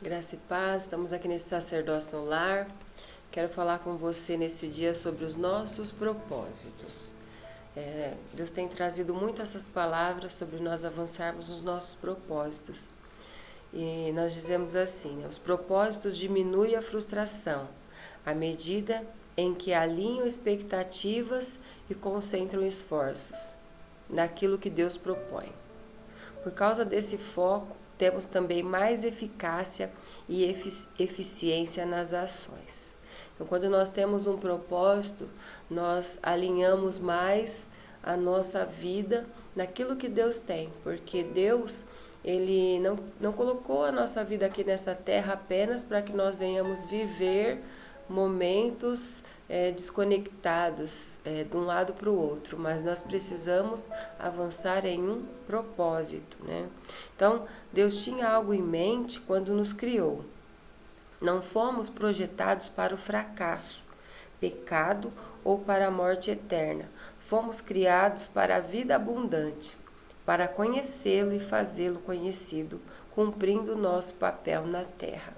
Graça e paz, estamos aqui nesse sacerdócio no lar. Quero falar com você nesse dia sobre os nossos propósitos. Deus tem trazido muito essas palavras sobre nós avançarmos nos nossos propósitos. E nós dizemos assim, né? Os propósitos diminuem a frustração à medida em que alinham expectativas e concentram esforços naquilo que Deus propõe. Por causa desse foco, temos também mais eficácia e eficiência nas ações. Então, quando nós temos um propósito, nós alinhamos mais a nossa vida naquilo que Deus tem, porque Deus, Ele não colocou a nossa vida aqui nessa terra apenas para que nós venhamos viver momentos desconectados de um lado para o outro, mas nós precisamos avançar em um propósito, né? Então, Deus tinha algo em mente quando nos criou. Não fomos projetados para o fracasso, pecado ou para a morte eterna. Fomos criados para a vida abundante, para conhecê-lo e fazê-lo conhecido, cumprindo o nosso papel na terra.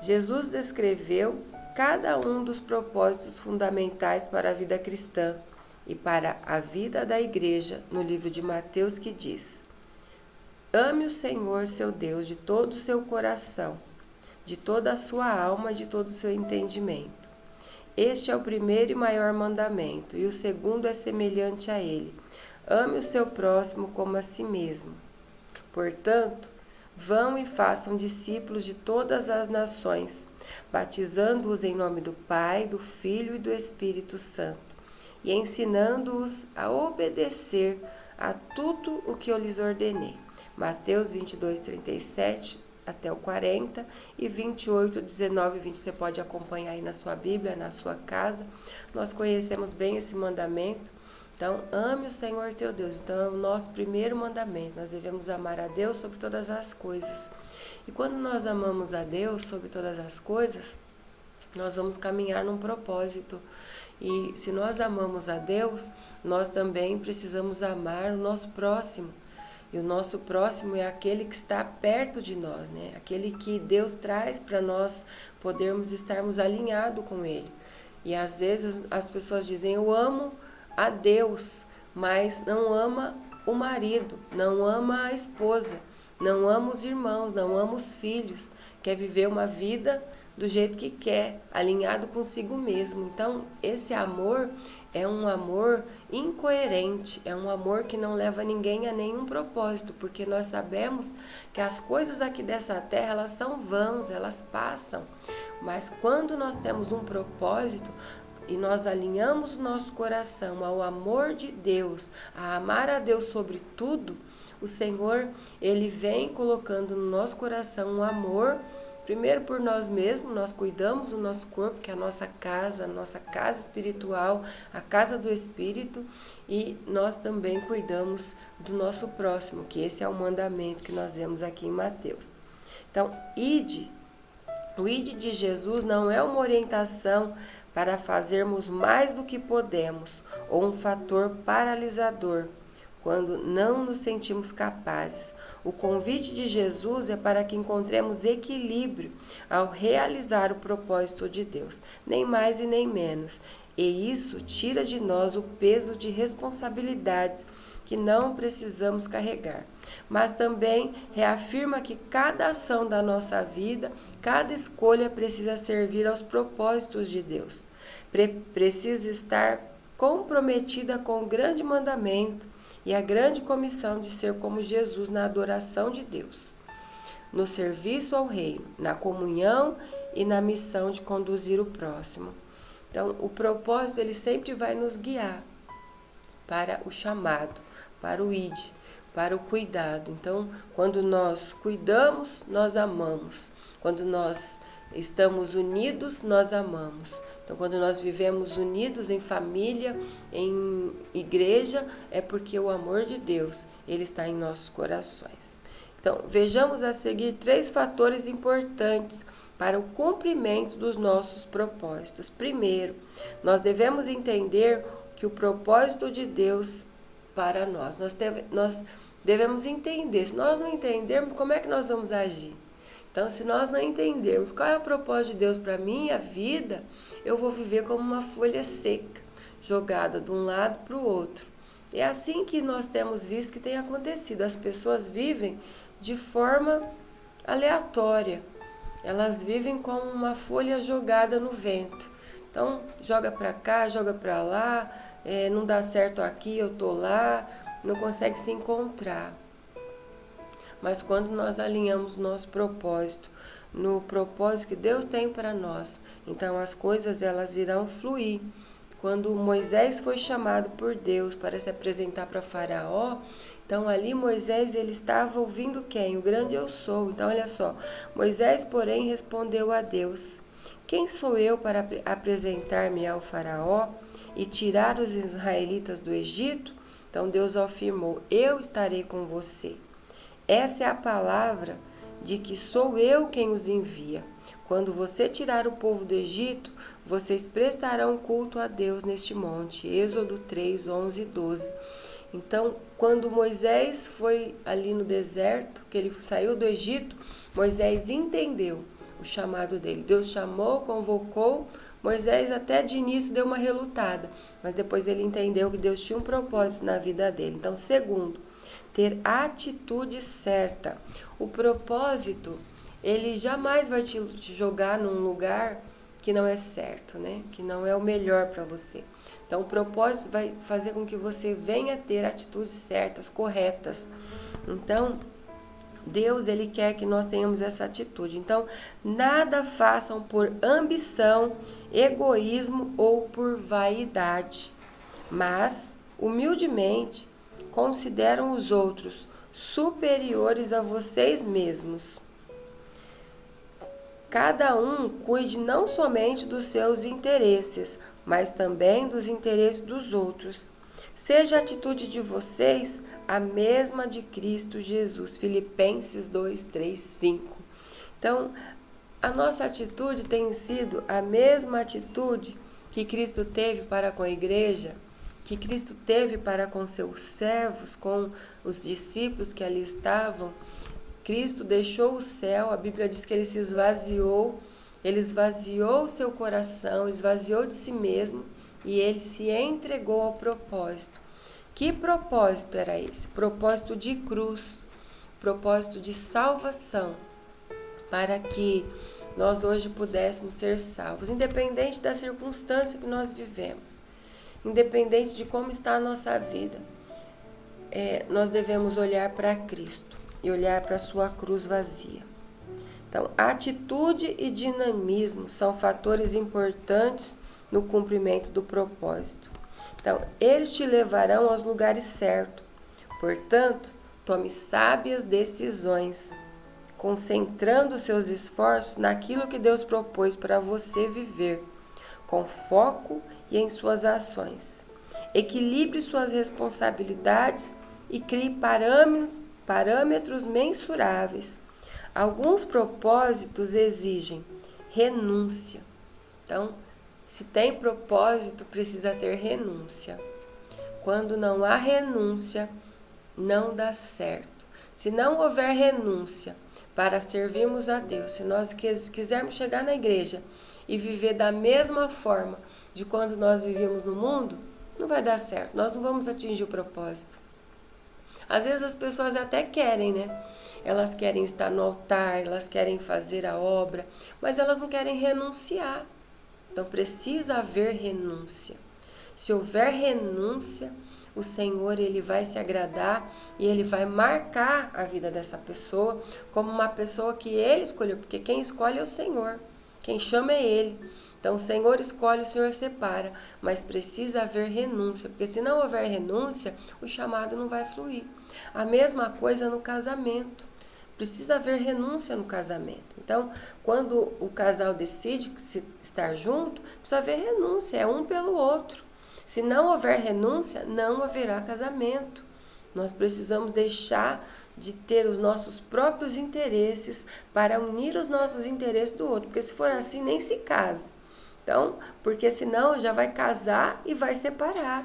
Jesus descreveu cada um dos propósitos fundamentais para a vida cristã e para a vida da igreja no livro de Mateus, que diz: Ame o Senhor seu Deus de todo o seu coração, de toda a sua alma e de todo o seu entendimento. Este é o primeiro e maior mandamento, e o segundo é semelhante a ele: ame o seu próximo como a si mesmo. Portanto, vão e façam discípulos de todas as nações, batizando-os em nome do Pai, do Filho e do Espírito Santo, e ensinando-os a obedecer a tudo o que eu lhes ordenei. Mateus 22, 37 até o 40 e 28, 19 e 20. Você pode acompanhar aí na sua Bíblia, na sua casa. Nós conhecemos bem esse mandamento. Então, ame o Senhor teu Deus. Então, é o nosso primeiro mandamento. Nós devemos amar a Deus sobre todas as coisas. E quando nós amamos a Deus sobre todas as coisas, nós vamos caminhar num propósito. E se nós amamos a Deus, nós também precisamos amar o nosso próximo. E o nosso próximo é aquele que está perto de nós, né? Aquele que Deus traz para nós podermos estarmos alinhados com Ele. E às vezes as pessoas dizem, eu amo a Deus, mas não ama o marido, não ama a esposa, não ama os irmãos, não ama os filhos, quer viver uma vida do jeito que quer, alinhado consigo mesmo. Então, esse amor é um amor incoerente, é um amor que não leva ninguém a nenhum propósito, porque nós sabemos que as coisas aqui dessa terra, elas são vãs, elas passam, mas quando nós temos um propósito, e nós alinhamos o nosso coração ao amor de Deus, a amar a Deus sobre tudo, o Senhor, Ele vem colocando no nosso coração um amor, primeiro por nós mesmos, nós cuidamos do nosso corpo, que é a nossa casa espiritual, a casa do Espírito, e nós também cuidamos do nosso próximo, que esse é o mandamento que nós vemos aqui em Mateus. Então, o ide de Jesus não é uma orientação para fazermos mais do que podemos, ou um fator paralisador, quando não nos sentimos capazes. O convite de Jesus é para que encontremos equilíbrio ao realizar o propósito de Deus, nem mais e nem menos. E isso tira de nós o peso de responsabilidades que não precisamos carregar, mas também reafirma que cada ação da nossa vida, cada escolha precisa servir aos propósitos de Deus. Precisa estar comprometida com o grande mandamento e a grande comissão de ser como Jesus na adoração de Deus, no serviço ao reino, na comunhão e na missão de conduzir o próximo. Então, o propósito, ele sempre vai nos guiar para o chamado, para o id, para o cuidado. Então, quando nós cuidamos, nós amamos. Quando nós estamos unidos, nós amamos. Então, quando nós vivemos unidos em família, em igreja, é porque o amor de Deus, ele está em nossos corações. Então, vejamos a seguir 3 fatores importantes para o cumprimento dos nossos propósitos. Primeiro, nós devemos entender que o propósito de Deus para nós devemos entender. Se nós não entendermos, como é que nós vamos agir? Então, se nós não entendermos qual é o propósito de Deus para a minha vida, eu vou viver como uma folha seca, jogada de um lado para o outro. É assim que nós temos visto que tem acontecido. As pessoas vivem de forma aleatória. Elas vivem como uma folha jogada no vento. Então, joga para cá, joga para lá, não dá certo aqui, eu tô lá, não consegue se encontrar. Mas quando nós alinhamos nosso propósito, no propósito que Deus tem para nós, então as coisas elas irão fluir. Quando Moisés foi chamado por Deus para se apresentar para Faraó, então ali Moisés ele estava ouvindo quem? O grande eu sou. Então olha só, Moisés porém respondeu a Deus: quem sou eu para apresentar-me ao Faraó e tirar os israelitas do Egito? Então Deus afirmou: eu estarei com você. Essa é a palavra de que sou eu quem os envia. Quando você tirar o povo do Egito, vocês prestarão culto a Deus neste monte. Êxodo 3, 11 e 12. Então, quando Moisés foi ali no deserto, que ele saiu do Egito, Moisés entendeu o chamado dele. Deus chamou, convocou, Moisés até de início deu uma relutada, mas depois ele entendeu que Deus tinha um propósito na vida dele. Então, segundo, ter atitude certa. O propósito, ele jamais vai te jogar num lugar que não é certo, né? Que não é o melhor para você. Então, o propósito vai fazer com que você venha ter atitudes certas, corretas. Então, Deus, ele quer que nós tenhamos essa atitude. Então, nada façam por ambição, egoísmo ou por vaidade, mas, humildemente, consideram os outros superiores a vocês mesmos. Cada um cuide não somente dos seus interesses, mas também dos interesses dos outros. Seja a atitude de vocês a mesma de Cristo Jesus. Filipenses 2, 3, 5. Então, a nossa atitude tem sido a mesma atitude que Cristo teve para com a igreja, que Cristo teve para com seus servos, com os discípulos que ali estavam. Cristo deixou o céu, a Bíblia diz que ele se esvaziou, ele esvaziou o seu coração, ele esvaziou de si mesmo e ele se entregou ao propósito. Que propósito era esse? Propósito de cruz, propósito de salvação, para que nós hoje pudéssemos ser salvos, independente da circunstância que nós vivemos. Independente de como está a nossa vida, nós devemos olhar para Cristo e olhar para a sua cruz vazia. Então, atitude e dinamismo são fatores importantes no cumprimento do propósito. Então, eles te levarão aos lugares certos. Portanto, tome sábias decisões, concentrando seus esforços naquilo que Deus propôs para você viver, com foco e em suas ações. Equilibre suas responsabilidades e crie parâmetros mensuráveis. Alguns propósitos exigem renúncia. Então, se tem propósito, precisa ter renúncia. Quando não há renúncia, não dá certo. Se não houver renúncia para servirmos a Deus, se nós quisermos chegar na igreja e viver da mesma forma de quando nós vivíamos no mundo, não vai dar certo, nós não vamos atingir o propósito. Às vezes as pessoas até querem, né? Elas querem estar no altar, elas querem fazer a obra, mas elas não querem renunciar. Então precisa haver renúncia. Se houver renúncia, o Senhor ele vai se agradar e ele vai marcar a vida dessa pessoa como uma pessoa que ele escolheu, porque quem escolhe é o Senhor, quem chama é ele. Então o Senhor escolhe, o Senhor separa, mas precisa haver renúncia, porque se não houver renúncia, o chamado não vai fluir. A mesma coisa no casamento. Precisa haver renúncia no casamento. Então, quando o casal decide estar junto, precisa haver renúncia, é um pelo outro. Se não houver renúncia, não haverá casamento. Nós precisamos deixar de ter os nossos próprios interesses para unir os nossos interesses do outro, porque se for assim, nem se casa. Então, porque senão já vai casar e vai separar.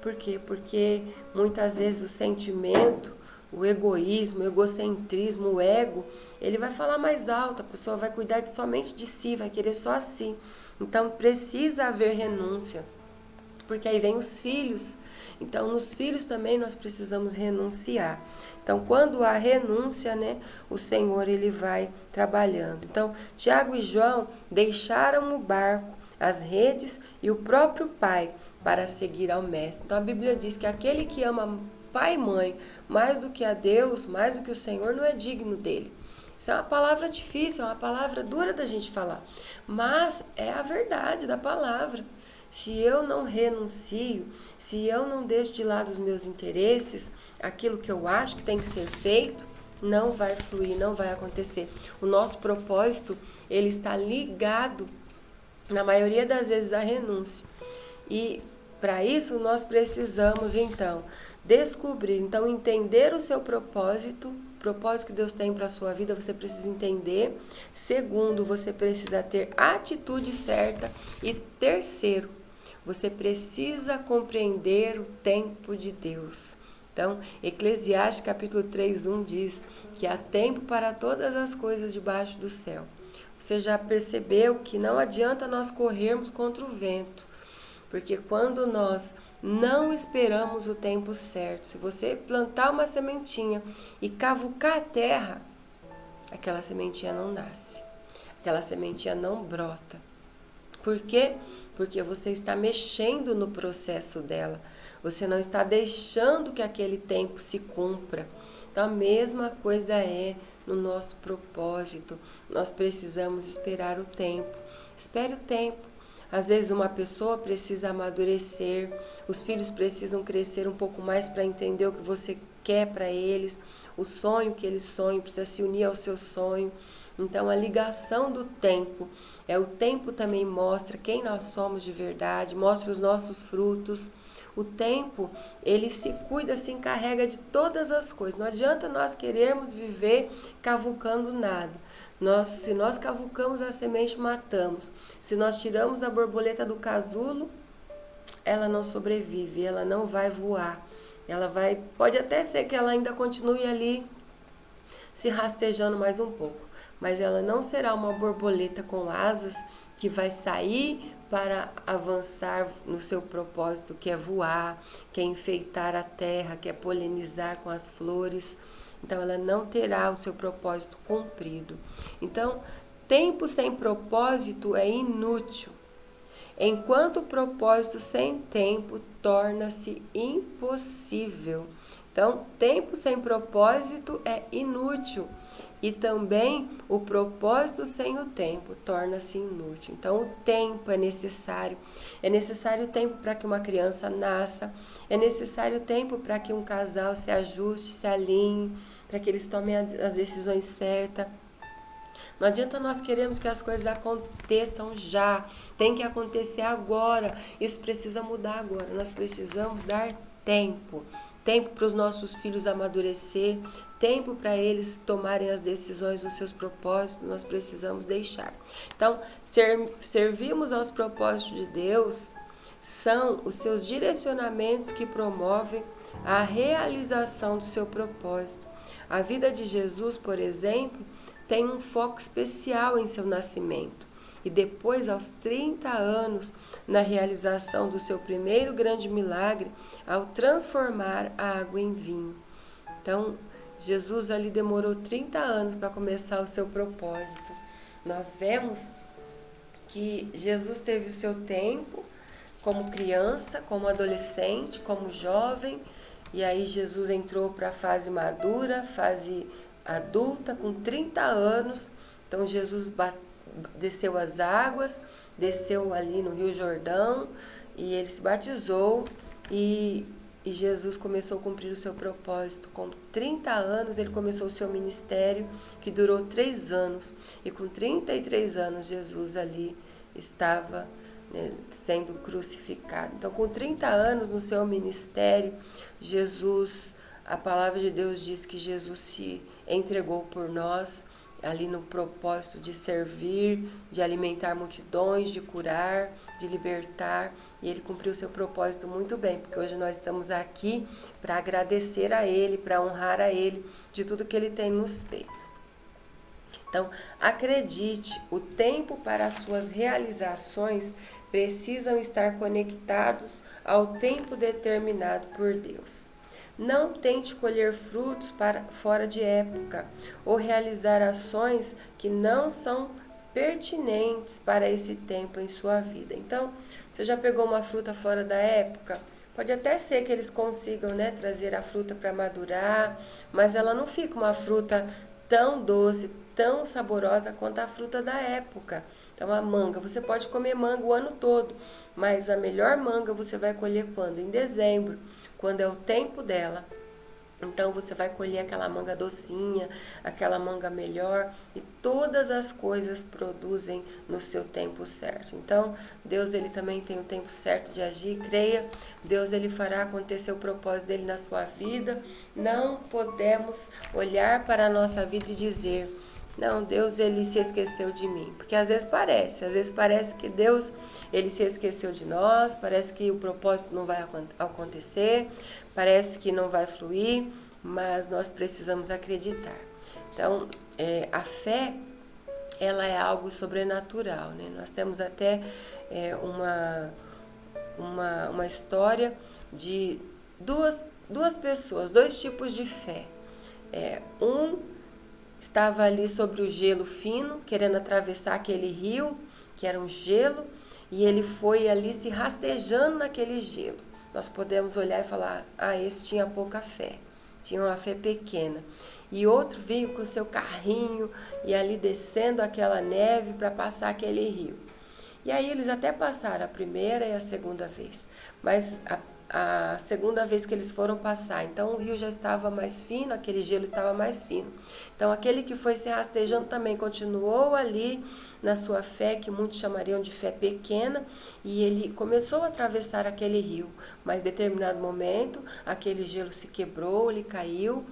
Por quê? Porque muitas vezes o sentimento, o egoísmo, o egocentrismo, o ego, ele vai falar mais alto, a pessoa vai cuidar somente de si, vai querer só assim. Então precisa haver renúncia, porque aí vem os filhos. Então nos filhos também nós precisamos renunciar. Então quando há renúncia, né, o Senhor ele vai trabalhando. Então Tiago e João deixaram o barco, as redes e o próprio pai para seguir ao mestre. Então a Bíblia diz que aquele que ama pai e mãe mais do que a Deus, mais do que o Senhor, não é digno dele. Isso é uma palavra difícil, é uma palavra dura da gente falar, mas é a verdade da palavra. Se eu não renuncio, se eu não deixo de lado os meus interesses, aquilo que eu acho que tem que ser feito, não vai fluir, não vai acontecer. O nosso propósito, ele está ligado, na maioria das vezes, à renúncia. E para isso nós precisamos, então, descobrir, então entender o seu propósito que Deus tem para a sua vida, você precisa entender. Segundo, você precisa ter a atitude certa. E terceiro, você precisa compreender o tempo de Deus. Então, Eclesiastes capítulo 3:1 diz que há tempo para todas as coisas debaixo do céu. Você já percebeu que não adianta nós corrermos contra o vento, porque quando nós não esperamos o tempo certo, se você plantar uma sementinha e cavucar a terra, aquela sementinha não nasce, aquela sementinha não brota. Por quê? Porque você está mexendo no processo dela, você não está deixando que aquele tempo se cumpra. Então a mesma coisa é no nosso propósito, nós precisamos esperar o tempo. Espere o tempo. Às vezes uma pessoa precisa amadurecer, os filhos precisam crescer um pouco mais para entender o que você quer para eles, o sonho que eles sonham, precisa se unir ao seu sonho. Então a ligação do tempo, o tempo também mostra quem nós somos de verdade, mostra os nossos frutos. O tempo, ele se cuida, se encarrega de todas as coisas. Não adianta nós querermos viver cavucando nada. Se nós cavucamos a semente, matamos. Se nós tiramos a borboleta do casulo, ela não sobrevive, ela não vai voar. Pode até ser que ela ainda continue ali se rastejando mais um pouco, mas ela não será uma borboleta com asas que vai sair para avançar no seu propósito, que é voar, que é enfeitar a terra, que é polinizar com as flores. Então ela não terá o seu propósito cumprido. Então, tempo sem propósito é inútil. Enquanto o propósito sem tempo torna-se impossível. Então, tempo sem propósito é inútil. E também o propósito sem o tempo torna-se inútil. Então, o tempo é necessário. É necessário tempo para que uma criança nasça. É necessário tempo para que um casal se ajuste, se alinhe, para que eles tomem as decisões certas. Não adianta nós queremos que as coisas aconteçam já. Tem que acontecer agora. Isso precisa mudar agora. Nós precisamos dar tempo. Tempo para os nossos filhos amadurecer, tempo para eles tomarem as decisões dos seus propósitos, nós precisamos deixar. Então, servirmos aos propósitos de Deus são os seus direcionamentos que promovem a realização do seu propósito. A vida de Jesus, por exemplo, tem um foco especial em seu nascimento. E depois, aos 30 anos, na realização do seu primeiro grande milagre, ao transformar a água em vinho. Então, Jesus ali demorou 30 anos para começar o seu propósito. Nós vemos que Jesus teve o seu tempo como criança, como adolescente, como jovem, e aí Jesus entrou para a fase madura, fase adulta, com 30 anos. Então, Jesus desceu as águas, desceu ali no Rio Jordão e ele se batizou e Jesus começou a cumprir o seu propósito. Com 30 anos ele começou o seu ministério, que durou 3 anos. E com 33 anos Jesus ali estava, né, sendo crucificado. Então com 30 anos no seu ministério, a palavra de Deus diz que Jesus se entregou por nós, ali no propósito de servir, de alimentar multidões, de curar, de libertar, e ele cumpriu seu propósito muito bem, porque hoje nós estamos aqui para agradecer a ele, para honrar a ele de tudo que ele tem nos feito. Então, acredite, o tempo para as suas realizações precisam estar conectados ao tempo determinado por Deus. Não tente colher frutos fora de época ou realizar ações que não são pertinentes para esse tempo em sua vida. Então, você já pegou uma fruta fora da época? Pode até ser que eles consigam, trazer a fruta para madurar, mas ela não fica uma fruta tão doce, tão saborosa quanto a fruta da época. Então, a manga, você pode comer manga o ano todo, mas a melhor manga você vai colher quando? Em dezembro, quando é o tempo dela. Então, você vai colher aquela manga docinha, aquela manga melhor, e todas as coisas produzem no seu tempo certo. Então, Deus, ele também tem o tempo certo de agir, creia, Deus, ele fará acontecer o propósito dele na sua vida. Não podemos olhar para a nossa vida e dizer: não, Deus, ele se esqueceu de mim. Porque às vezes parece que Deus, ele se esqueceu de nós, parece que o propósito não vai acontecer, parece que não vai fluir, mas nós precisamos acreditar. Então, a fé, ela é algo sobrenatural, né? Nós temos até uma história de duas pessoas, dois tipos de fé. Um estava ali sobre o gelo fino, querendo atravessar aquele rio, que era um gelo, e ele foi ali se rastejando naquele gelo. Nós podemos olhar e falar: esse tinha pouca fé, tinha uma fé pequena. E outro veio com o seu carrinho e ali descendo aquela neve para passar aquele rio. E aí eles até passaram a primeira e a segunda vez, mas a segunda vez que eles foram passar, então o rio já estava mais fino, aquele gelo estava mais fino. Então aquele que foi se rastejando também continuou ali na sua fé, que muitos chamariam de fé pequena, e ele começou a atravessar aquele rio, mas em determinado momento aquele gelo se quebrou, ele caiu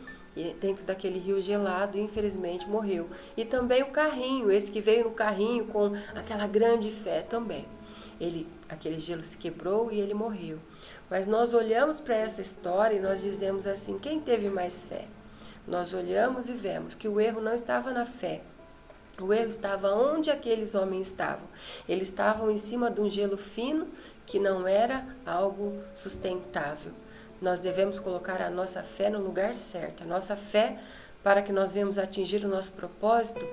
dentro daquele rio gelado e infelizmente morreu. E também o carrinho, esse que veio no carrinho com aquela grande fé também. Aquele gelo se quebrou e ele morreu. Mas nós olhamos para essa história e nós dizemos assim: quem teve mais fé? Nós olhamos e vemos que o erro não estava na fé. O erro estava onde aqueles homens estavam. Eles estavam em cima de um gelo fino que não era algo sustentável. Nós devemos colocar a nossa fé no lugar certo. A nossa fé, para que nós venhamos atingir o nosso propósito,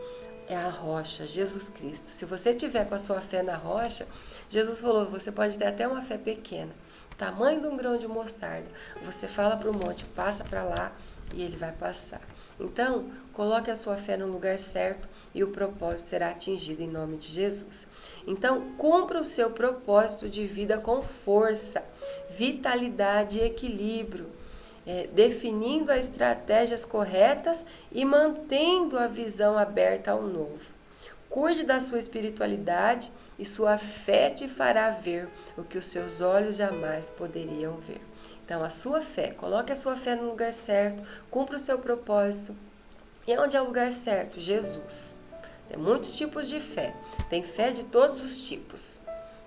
é a rocha, Jesus Cristo. Se você tiver com a sua fé na rocha, Jesus falou: você pode ter até uma fé pequena, tamanho de um grão de mostarda. Você fala para o monte: passa para lá, e ele vai passar. Então, coloque a sua fé no lugar certo e o propósito será atingido em nome de Jesus. Então, cumpra o seu propósito de vida com força, vitalidade e equilíbrio, definindo as estratégias corretas e mantendo a visão aberta ao novo. Cuide da sua espiritualidade e sua fé te fará ver o que os seus olhos jamais poderiam ver. Então, a sua fé, coloque a sua fé no lugar certo, cumpra o seu propósito. E onde é o lugar certo? Jesus. Tem muitos tipos de fé. Tem fé de todos os tipos.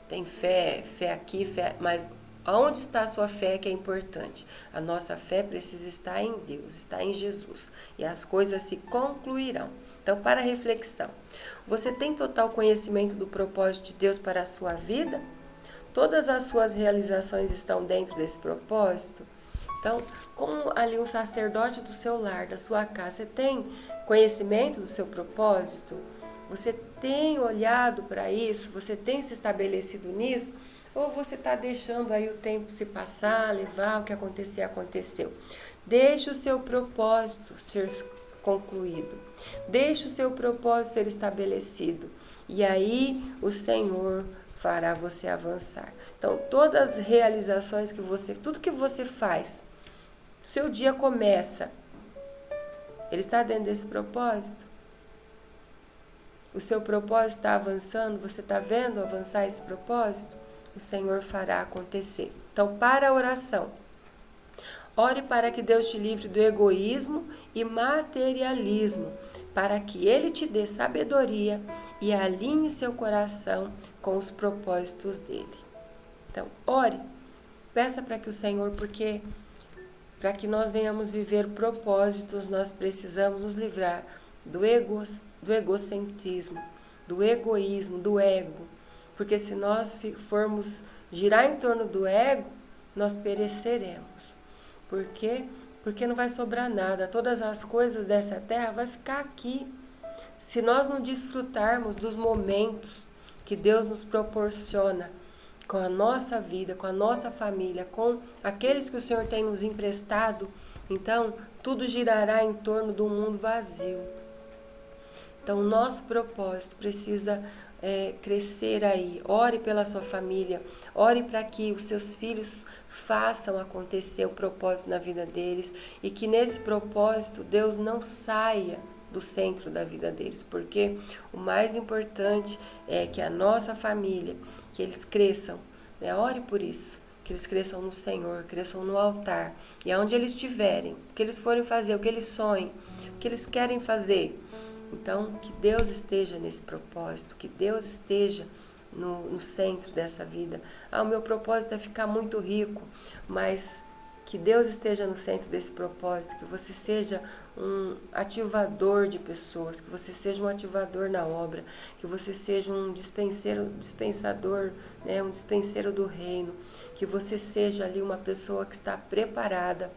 Tem fé aqui, fé, mas aonde está a sua fé que é importante? A nossa fé precisa estar em Deus, estar em Jesus. E as coisas se concluirão. Então, para reflexão, você tem total conhecimento do propósito de Deus para a sua vida? Todas as suas realizações estão dentro desse propósito? Então, como ali um sacerdote do seu lar, da sua casa, você tem conhecimento do seu propósito? Você tem olhado para isso? Você tem se estabelecido nisso? Ou você está deixando aí o tempo se passar, levar, o que acontecer, aconteceu? Deixe o seu propósito ser concluído. Deixe o seu propósito ser estabelecido. E aí o Senhor fará você avançar. Então, todas as realizações tudo que você faz, seu dia começa, ele está dentro desse propósito? O seu propósito está avançando? Você está vendo avançar esse propósito? O Senhor fará acontecer. Então, para a oração, ore para que Deus te livre do egoísmo e materialismo, para que Ele te dê sabedoria e alinhe seu coração com os propósitos dele. Então, ore, peça para que o Senhor, porque para que nós venhamos viver propósitos, nós precisamos nos livrar do egocentrismo, do egoísmo, do ego. Porque se nós formos girar em torno do ego, nós pereceremos. Por quê? Porque não vai sobrar nada. Todas as coisas dessa terra vai ficar aqui. Se nós não desfrutarmos dos momentos que Deus nos proporciona com a nossa vida, com a nossa família, com aqueles que o Senhor tem nos emprestado, então tudo girará em torno do mundo vazio. Então o nosso propósito precisa crescer aí. Ore pela sua família, ore para que os seus filhos façam acontecer o propósito na vida deles e que nesse propósito Deus não saia do centro da vida deles, porque o mais importante é que a nossa família, que eles cresçam, né? Ore por isso, que eles cresçam no Senhor, cresçam no altar, e aonde eles estiverem, o que eles forem fazer, o que eles sonham, o que eles querem fazer. Então, que Deus esteja nesse propósito, que Deus esteja no centro dessa vida. O meu propósito é ficar muito rico, mas que Deus esteja no centro desse propósito, que você seja um ativador de pessoas, que você seja um ativador na obra, que você seja um dispensador, né, um dispenseiro do reino, que você seja ali uma pessoa que está preparada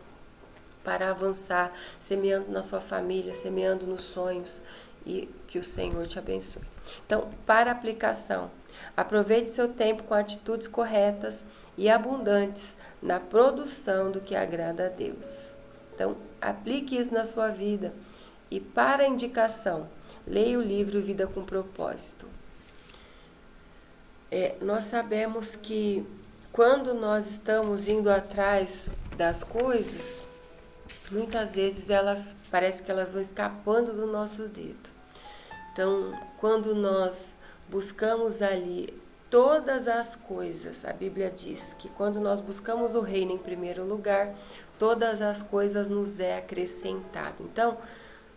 para avançar, semeando na sua família, semeando nos sonhos, e que o Senhor te abençoe. Então, para aplicação, aproveite seu tempo com atitudes corretas e abundantes na produção do que agrada a Deus. Então, aplique isso na sua vida. E para indicação, leia o livro Vida com Propósito. Nós sabemos que quando nós estamos indo atrás das coisas, muitas vezes parece que elas vão escapando do nosso dedo. Então, quando nós buscamos ali todas as coisas, a Bíblia diz que quando nós buscamos o reino em primeiro lugar, todas as coisas nos é acrescentado. Então,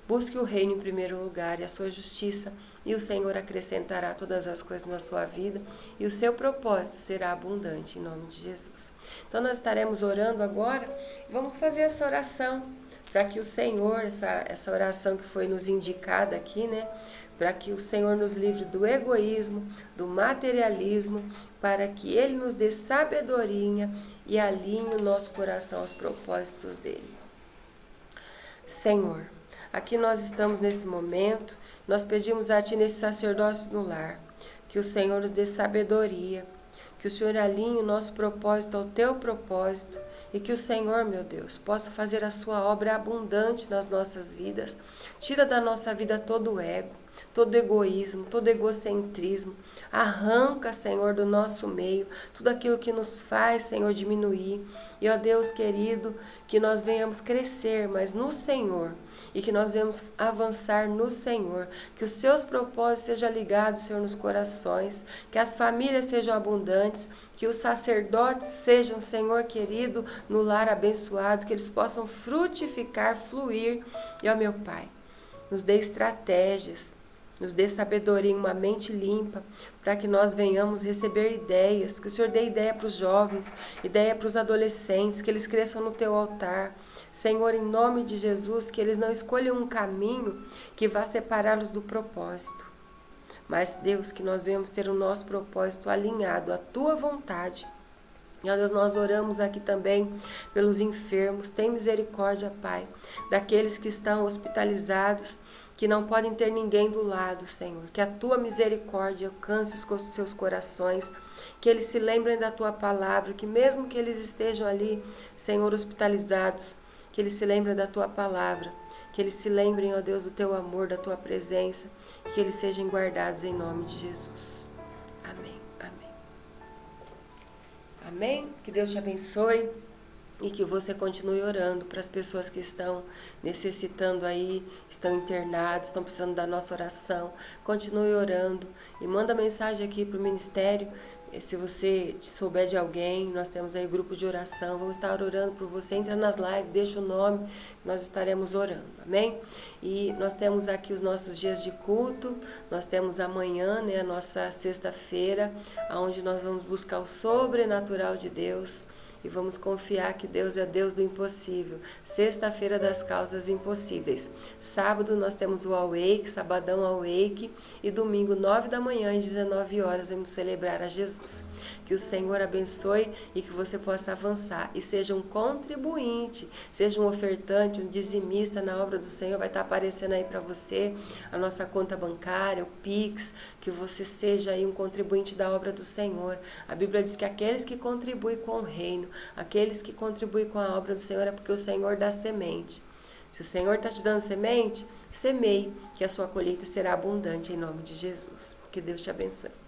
busque o reino em primeiro lugar e a sua justiça, e o Senhor acrescentará todas as coisas na sua vida, e o seu propósito será abundante, em nome de Jesus. Então, nós estaremos orando agora, vamos fazer essa oração, para que o Senhor, essa oração que foi nos indicada aqui, né? Para que o Senhor nos livre do egoísmo, do materialismo, para que Ele nos dê sabedoria e alinhe o nosso coração aos propósitos dEle. Senhor, aqui nós estamos nesse momento, nós pedimos a Ti nesse sacerdócio no lar, que o Senhor nos dê sabedoria, que o Senhor alinhe o nosso propósito ao Teu propósito, e que o Senhor, meu Deus, possa fazer a sua obra abundante nas nossas vidas. Tira da nossa vida todo o ego, todo egoísmo, todo egocentrismo. Arranca, Senhor, do nosso meio tudo aquilo que nos faz, Senhor, diminuir. E, ó Deus querido, que nós venhamos crescer, mas no Senhor, e que nós venhamos avançar no Senhor, que os seus propósitos sejam ligados, Senhor, nos corações, que as famílias sejam abundantes, que os sacerdotes sejam, Senhor querido, no lar abençoado, que eles possam frutificar, fluir. E, ó meu Pai, nos dê estratégias, nos dê sabedoria, uma mente limpa, para que nós venhamos receber ideias, que o Senhor dê ideia para os jovens, ideia para os adolescentes, que eles cresçam no Teu altar. Senhor, em nome de Jesus, que eles não escolham um caminho que vá separá-los do propósito. Mas, Deus, que nós venhamos ter o nosso propósito alinhado à Tua vontade. E, ó Deus, nós oramos aqui também pelos enfermos. Tem misericórdia, Pai, daqueles que estão hospitalizados, que não podem ter ninguém do lado, Senhor. Que a Tua misericórdia alcance os seus corações, que eles se lembrem da Tua palavra, que mesmo que eles estejam ali, Senhor, hospitalizados, que eles se lembrem da Tua palavra, que eles se lembrem, ó Deus, do Teu amor, da Tua presença, que eles sejam guardados em nome de Jesus. Amém, amém. Amém? Que Deus te abençoe e que você continue orando para as pessoas que estão necessitando aí, estão internados, estão precisando da nossa oração. Continue orando e manda mensagem aqui para o Ministério Se você souber de alguém, nós temos aí grupo de oração, vamos estar orando por você. Entra nas lives, deixa o nome, nós estaremos orando, amém? E nós temos aqui os nossos dias de culto, nós temos amanhã, né, a nossa sexta-feira, onde nós vamos buscar o sobrenatural de Deus. E vamos confiar que Deus é Deus do impossível. Sexta-feira das causas impossíveis. Sábado nós temos o Awake, sabadão Awake. E domingo, 9 da manhã e 19 horas, vamos celebrar a Jesus. Que o Senhor abençoe e que você possa avançar. E seja um contribuinte, seja um ofertante, um dizimista na obra do Senhor. Vai estar aparecendo aí para você a nossa conta bancária, o Pix. Que você seja aí um contribuinte da obra do Senhor. A Bíblia diz que aqueles que contribuem com o reino, aqueles que contribuem com a obra do Senhor é porque o Senhor dá semente. Se o Senhor está te dando semente, semeie, que a sua colheita será abundante em nome de Jesus. Que Deus te abençoe.